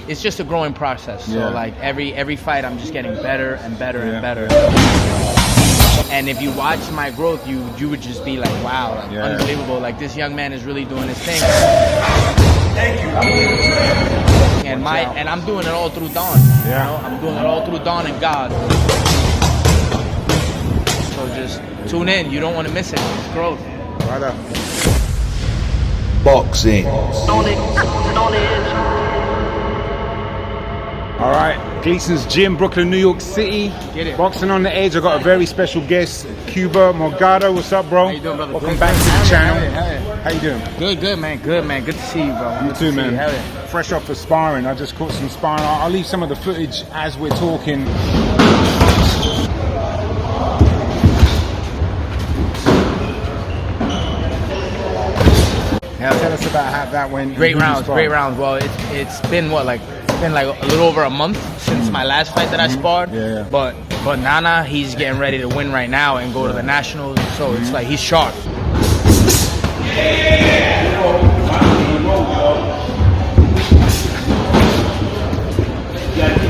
it's just a growing process. So like every fight, I'm just getting better and better and better. And if you watch my growth, you would just be like, wow, like, unbelievable. Like, this young man is really doing his thing. Thank you. And I'm doing it all through Don. You know? I'm doing it all through Don and God. So just tune in. You don't want to miss it. It's growth. Right up. Boxing. All right, Gleason's Gym, Brooklyn, New York City. Get it. Boxing on the Edge. I got a very special guest, Cuba Morgado. What's up, bro? How you doing, brother? Welcome back to the channel. Hell yeah. How you doing? Good, man. Good to see you, bro. You too, man. Hell yeah. Fresh off of sparring. I just caught some sparring. I'll leave some of the footage as we're talking. Now tell us about how that went. Great rounds. Well, it's been what, like a little over a month since my last fight that I sparred. But Nana, he's getting ready to win right now and go to the nationals. So it's like he's sharp.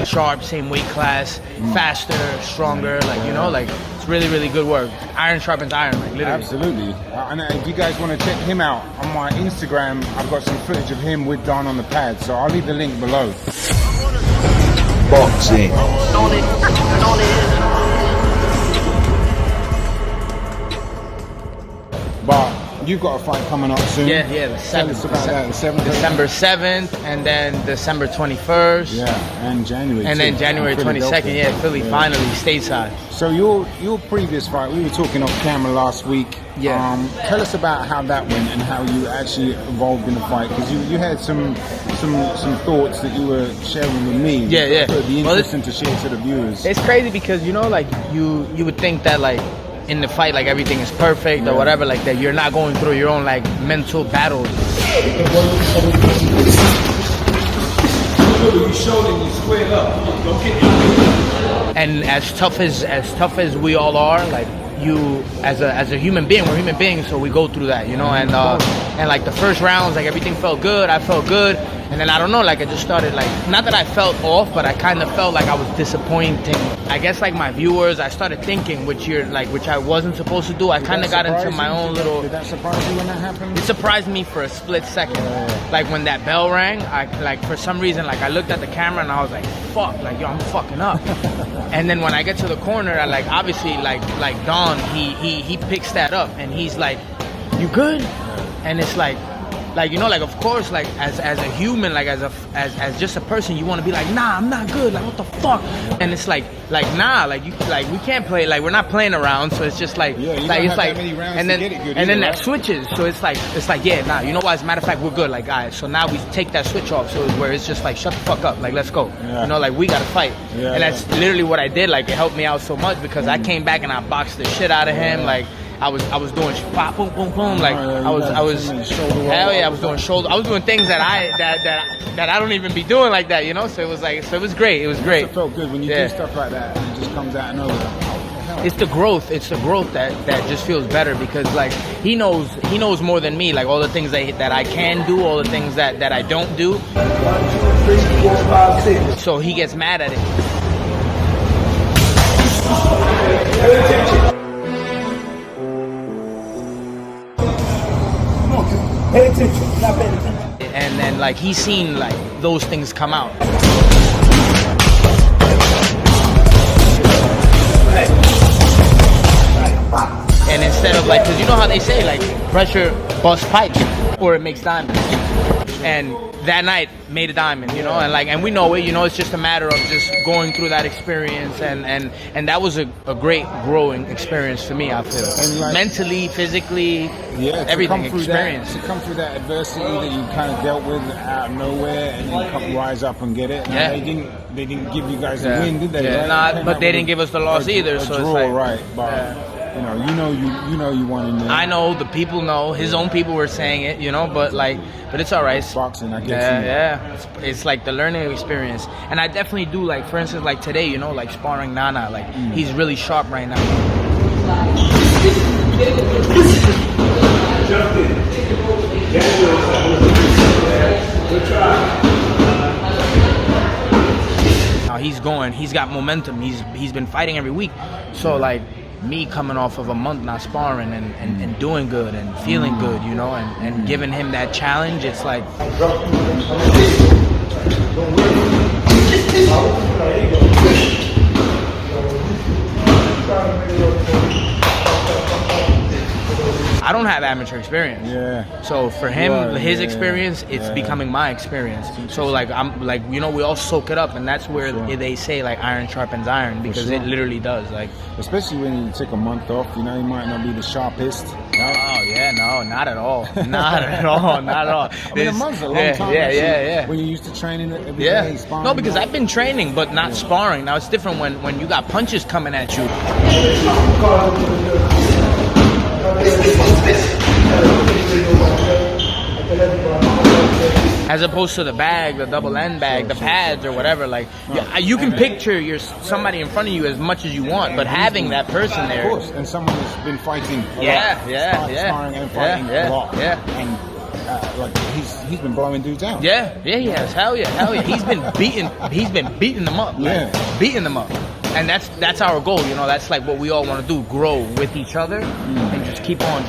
Sharp, same weight class, faster, stronger. Like, you know, like it's really good work. Iron sharpens iron, like literally. Absolutely. And if you guys want to check him out on my Instagram, I've got some footage of him with Don on the pad. So I'll leave the link below. Boxing. But you've got a fight coming up soon. Yeah, the 7th. Tell us about that, the 7th. December 7th, and then December 21st. Yeah, and January. And then January 22nd, Philly, finally, stateside. So your previous fight, we were talking off camera last week. Yeah. Tell us about how that went and how you actually evolved in the fight, because you had some thoughts that you were sharing with me. Yeah. It would be interesting to share to the viewers. It's crazy because, you know, like you would think that like in the fight, like everything is perfect or whatever, like that you're not going through your own like mental battles. And as tough as we all are, like you as a human being, we're human beings, so we go through that, you know. And like the first rounds, like everything felt good. I felt good, and then I don't know, like I just started like, not that I felt off, but I kind of felt like I was disappointing. I guess like my viewers, I started thinking, which I wasn't supposed to do. I kind of got into my own little. Did that surprise you when that happened? It surprised me for a split second. Like when that bell rang, I like for some reason, like I looked at the camera and I was like, fuck, like yo, I'm fucking up. And then when I get to the corner, I like obviously like Don, he picks that up and he's like, you good? And it's like you know, like of course, like as a human, like as just a person, you want to be like, nah, I'm not good, like what the fuck? And it's like nah, like we can't play, like we're not playing around, so it's just like it's like, and then that switches, so it's like yeah, nah, you know what? As a matter of fact, we're good, like guys. So now we take that switch off, so it's where it's just like shut the fuck up, like let's go, you know, like we gotta fight, and that's literally what I did. Like it helped me out so much because I came back and I boxed the shit out of him, like. I was doing pop, boom, boom, boom. Like I was hell yeah, I was doing shoulder. I was doing things that I don't even be doing like that, you know. So it was like, so it was great. It was great. It felt good when you do stuff like that and it just comes out and over. It's the growth. It's the growth that just feels better because like he knows more than me. Like all the things that I can do, all the things that I don't do. 1, 2, 3, 4, 5, 6. So he gets mad at it. Pay attention. Pay attention. Not paying attention. And then like he's seen like those things come out. And instead of like, because you know how they say like pressure busts pipes or it makes diamonds. And that night made a diamond, you know, and we know it, you know, it's just a matter of just going through that experience, and that was a great growing experience for me, I feel. And like, mentally, physically, everything experience. To come through that adversity that you kind of dealt with out of nowhere and then rise up and get it. They didn't give you guys the win, did they? Yeah, right? But they didn't give us the loss either. So draw, it's like, right? But you know you won in there. I know, the people know, his own people were saying it, you know, but it's all right. It's boxing, I guess. Yeah. It's like the learning experience, and I definitely do, like for instance, like today, you know, like sparring Nana, like he's really sharp right now. Good try. now he's got momentum. He's been fighting every week. So like me coming off of a month not sparring and doing good and feeling good, you know, and giving him that challenge, it's like I don't have amateur experience. Yeah. So for him, his yeah, experience, it's becoming my experience. So like I'm like, you know, we all soak it up, and that's where they say like iron sharpens iron, because it literally does. Like especially when you take a month off, you know, you might not be the sharpest. Oh yeah, no, not at all, not at all, not at all. I mean, a month's a long time. Yeah. When you're used to training every day, sparring. No, because I've been training, but not sparring. Now it's different when you got punches coming at you. As opposed to the bag, the double end bag, the pads or whatever, like you can picture somebody in front of you as much as you want, but having that person there, of course, and someone who's been fighting a lot, sparring and fighting a lot, and like he's been blowing dudes out. Yeah, he has. Hell yeah. He's been beating them up, beating them up. And that's our goal, you know. That's like what we all want to do: grow with each other, and just keep on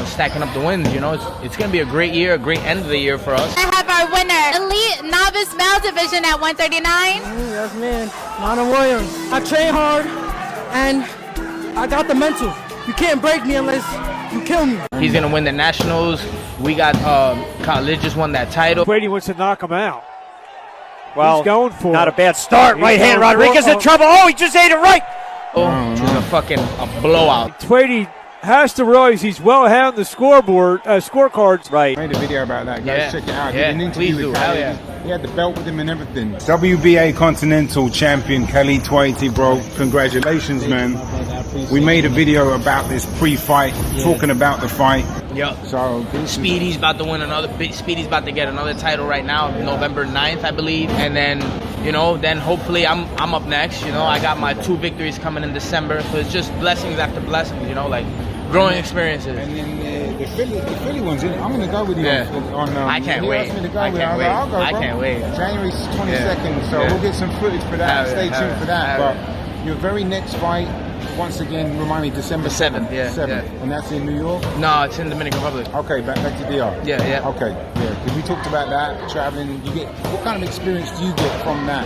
stacking up the wins. You know, it's gonna be a great year, a great end of the year for us. I have our winner, elite novice male division at 139. Yes, man, Lana Williams. I train hard, and I got the mental. You can't break me unless you kill me. He's gonna win the nationals. We got Khalid just won that title. Brady wants to knock him out. Well, he's going for not it. a bad start. Right hand, Rodriguez in trouble. Oh, he just ate it right. Oh, just a blowout. Twady has to realize he's well ahead on the scorecards. Right. I made a video about that. Guys, check it out. Yeah, He did an interview please with do. Hell Khalid. yeah. He had the belt with him and everything. WBA Continental Champion Khalid Twady, bro. Congratulations, man. We made a video about this pre-fight, talking about the fight. Yep. So Speedy's about to win Speedy's about to get another title right now, November 9th, I believe. And then, you know, hopefully I'm up next. You know, I got my 2 victories coming in December. So it's just blessings after blessings, you know, like growing experiences. And then the Philly one's in. I'm gonna go with you on I can't he wait. asked me to go I with can't him. wait. I'll go, I bro. can't wait. January 22nd, so we'll get some footage for that. Stay tuned for that. But your very next fight, once again, remind me, December 7th, 7th. yeah. And that's in New York? No, it's in Dominican Republic. Okay, back to DR. Yeah. Okay, yeah. Because we talked about that, traveling. What kind of experience do you get from that?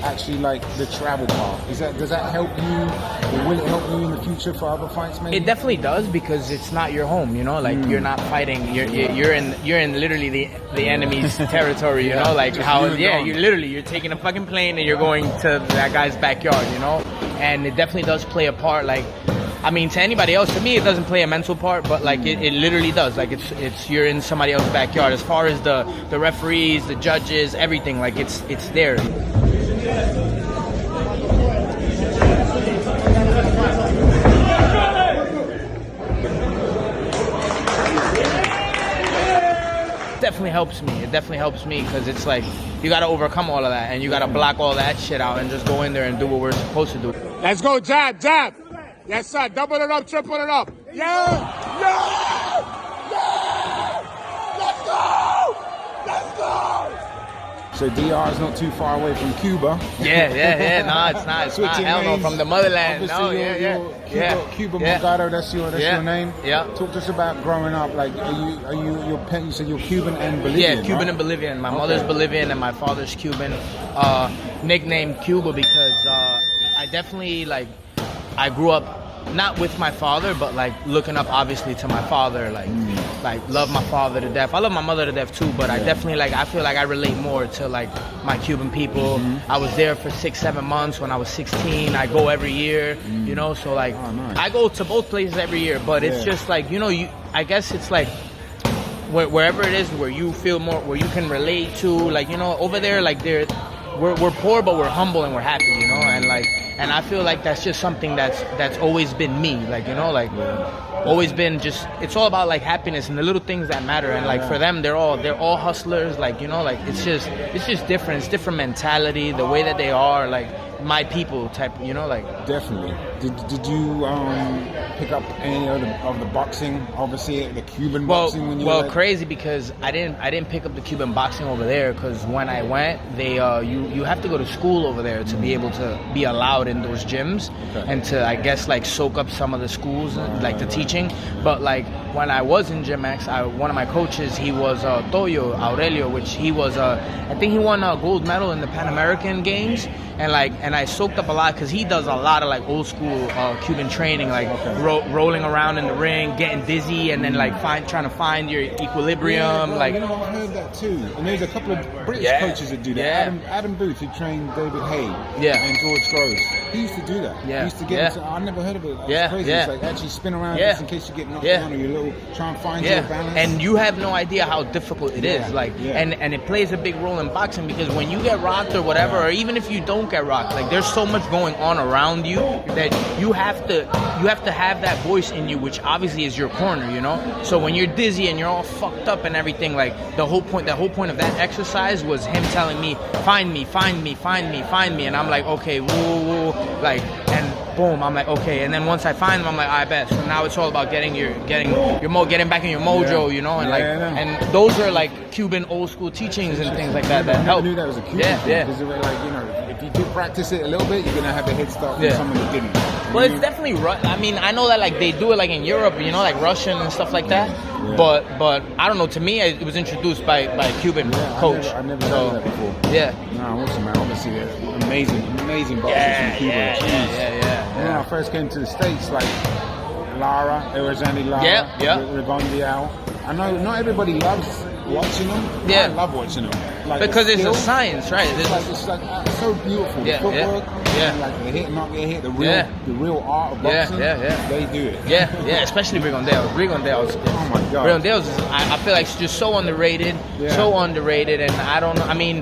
Actually, like the travel part, does that help you, or will it help you in the future for other fights? Maybe it definitely does, because it's not your home, you know. Like you're not fighting. You're in literally the enemy's territory, you know. Like you're taking a fucking plane and you're going to that guy's backyard, you know. And it definitely does play a part. Like, I mean, to anybody else, to me, it doesn't play a mental part, but like it literally does. Like it's you're in somebody else's backyard. As far as the referees, the judges, everything, like it's there. Definitely helps me. It definitely helps me, because it's like you got to overcome all of that, and you got to block all that shit out and just go in there and do what we're supposed to do. Let's go, jab. Yes, sir. Double it up, triple it up. Yeah. Let's go. So DR is not too far away from Cuba. Yeah. No, it's not. It's not. Hell no, from the motherland. Obviously, No, Cuba Morgado. That's your name. Yeah. Talk to us about growing up. Like, you said you're Cuban and Bolivian. Yeah, Cuban right? and Bolivian. My mother's Bolivian and my father's Cuban. Nicknamed Cuba because I definitely I grew up not with my father, but like looking up obviously to my father, like love my father to death. I love my mother to death too, but I definitely I feel like I relate more to like my Cuban people. I was there for 6-7 months when I was 16. I go every year, you know, so like nice. I go to both places every year, but it's just like, you know, I guess it's like wherever it is where you feel more, where you can relate to, like, you know, over there, like we're poor, but we're humble and we're happy, you know, and I feel like that's just something that's always been me, like, you know, like always been just, it's all about like happiness and the little things that matter. And like for them, they're all hustlers. Like, you know, like it's just different. It's different mentality, the way that they are, like my people type, you know, like. Definitely. Did you pick up any of the boxing, obviously the Cuban boxing when you were there? Crazy because I didn't pick up the Cuban boxing over there because when I went, they you have to go to school over there to be able to be allowed in those gyms and to, I guess, like soak up some of the schools like the teaching. But like when I was in Gym X, one of my coaches, he was Toyo Aurelio, which he was I think he won a gold medal in the Pan American Games. And I soaked up a lot because he does a lot of like old school Cuban training, like rolling around in the ring, getting dizzy, and then like trying to find your equilibrium. Well, like, you know, I heard that too. And there's a couple of British coaches that do that. Yeah. Adam Booth, who trained David Hay and George Groves. He used to do that. Yeah. He used to get into, I never heard of it. It's crazy. It's like actually spin around just in case you get knocked down or you little try and find your balance. And you have no idea how difficult it is. Like, and it plays a big role in boxing because when you get rocked or whatever, or even if you don't get rocked, like there's so much going on around you that you have to have that voice in you, which obviously is your corner, you know. So when you're dizzy and you're all fucked up and everything, like the whole point of that exercise was him telling me, find me, and I'm like, okay, woo, like, and boom, I'm like, okay, and then once I find them, I'm like, I bet. So now it's all about getting back in your mojo, you know, and and those are like Cuban old school teachings and things like that that help. I never knew that was a Cuban thing, because like, you know, if you do practice it a little bit, you're gonna have a head start from someone who didn't. Well, it's definitely. I mean, I know that like they do it like in Europe, you know, like Russian and stuff like that. Yeah. But I don't know. To me, it was introduced by a Cuban coach. I never heard that before. Yeah. No, awesome, man. Obviously, amazing boxers from Cuba. Yeah. When I first came to the States, like Lara, Erazani Lara, Rivondial. I know not everybody loves watching them. Yeah. I love watching them. Like because it's a science, right? It's like so beautiful. The footwork, and like the hit, not get hit, the real art of boxing. They do it. Yeah, especially Rigondeaux. Oh my God. Rigondeaux is, I feel like it's just so underrated, and I don't know. I mean,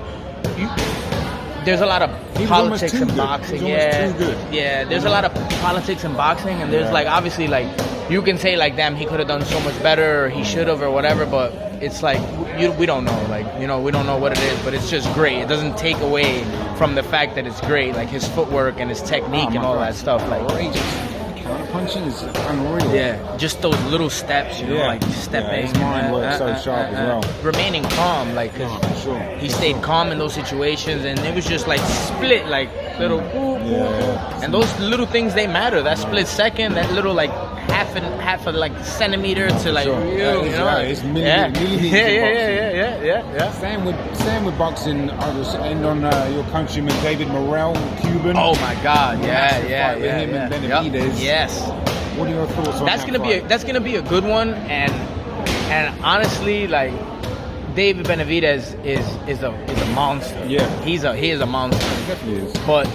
there's a lot of politics in boxing. Yeah, there's a lot of politics in boxing, and there's like obviously like you can say like, damn, he could have done so much better, or he should have, or whatever, but it's like we don't know, like, you know, we don't know what it is, but it's just great. It doesn't take away from the fact that it's great, like his footwork and his technique and all that stuff. Like, counter punching is unreal. Yeah, just those little steps, you know, like stepping. His mind works so sharp as well. Remaining calm, like, cause he stayed calm in those situations, and it was just like split, like little. And those little things, they matter. That split second, that little like half a like centimeter to like, you know, it's millimeters. Yeah. Same with boxing. I was end on your countryman David Morrell, Cuban. Oh my God, yeah. Him and Benavidez. Yes. What are your thoughts on that? That's gonna be a good one, and honestly, like, David Benavidez is a monster. Yeah, he is a monster. He definitely is. But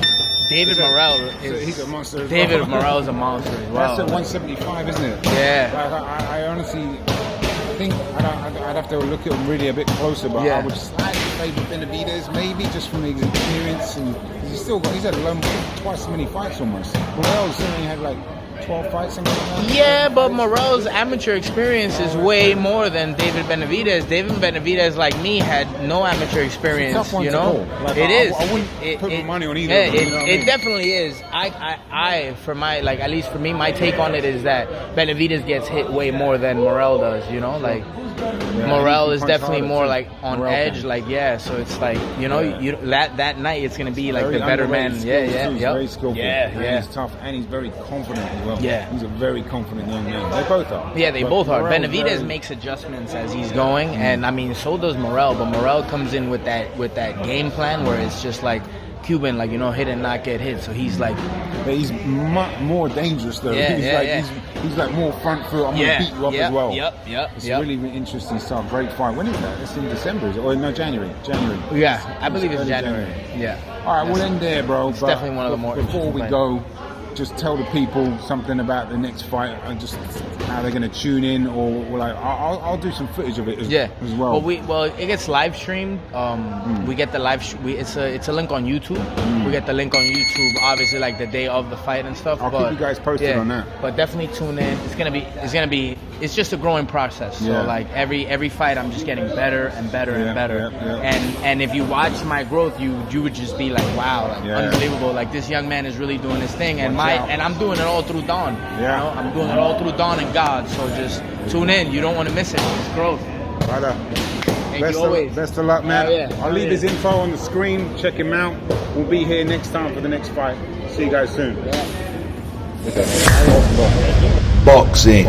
David Morrell he's a monster. David Morrell is a monster as well. That's at 175, isn't it? Yeah. Like, I honestly think I'd have to look at him really a bit closer, but I would slightly favour Benavidez, maybe just from his experience, and he's had twice as many fights almost. Morrell's only had like 12 fights, something like that. Yeah, but Morrell's amateur experience is way more than David Benavidez. David Benavidez, like me, had no amateur experience. It's a tough one you know, to like, it is. I wouldn't put my money on either. Yeah, of them, you know what I mean? It definitely is. I for my, like, at least for me, my take on it is that Benavidez gets hit way more than Morrell does. You know, like. Morrell is definitely more like on edge, like so it's like, you know, that night it's gonna be like the better man. He's very skillful. And he's tough, and he's very confident as well. Yeah, he's a very confident young man. They both are. Yeah, they both are. Benavidez makes adjustments as he's going, and I mean, so does Morrell. But Morrell comes in with that game plan where it's just like Cuban, like, you know, hit and not get hit. So he's like, he's more dangerous though. He's like more front foot. I'm gonna beat you up as well. It's really interesting stuff. Great fight. When is that? It's in December, is it? Or no, January. Yeah, I believe it's January. Yeah. All right, we'll end there, bro. It's definitely one of the more. Before we go, just tell the people something about the next fight and just how they're going to tune in, or like I'll do some footage of it as well. Well, it gets live streamed. We get the live. It's a link on YouTube. We get the link on YouTube, obviously, like the day of the fight and stuff. I'll keep you guys posted on that. But definitely tune in. It's just a growing process. So like every fight, I'm just getting better and better and better. And if you watch my growth, you would just be like, wow, like, unbelievable. Like this young man is really doing his thing, and I'm doing it all through Don. You know? I'm doing it all through Don and God. So just tune in. You don't want to miss it. It's growth. Brother. Best of luck, man. I'll leave his info on the screen. Check him out. We'll be here next time for the next fight. See you guys soon. Boxing.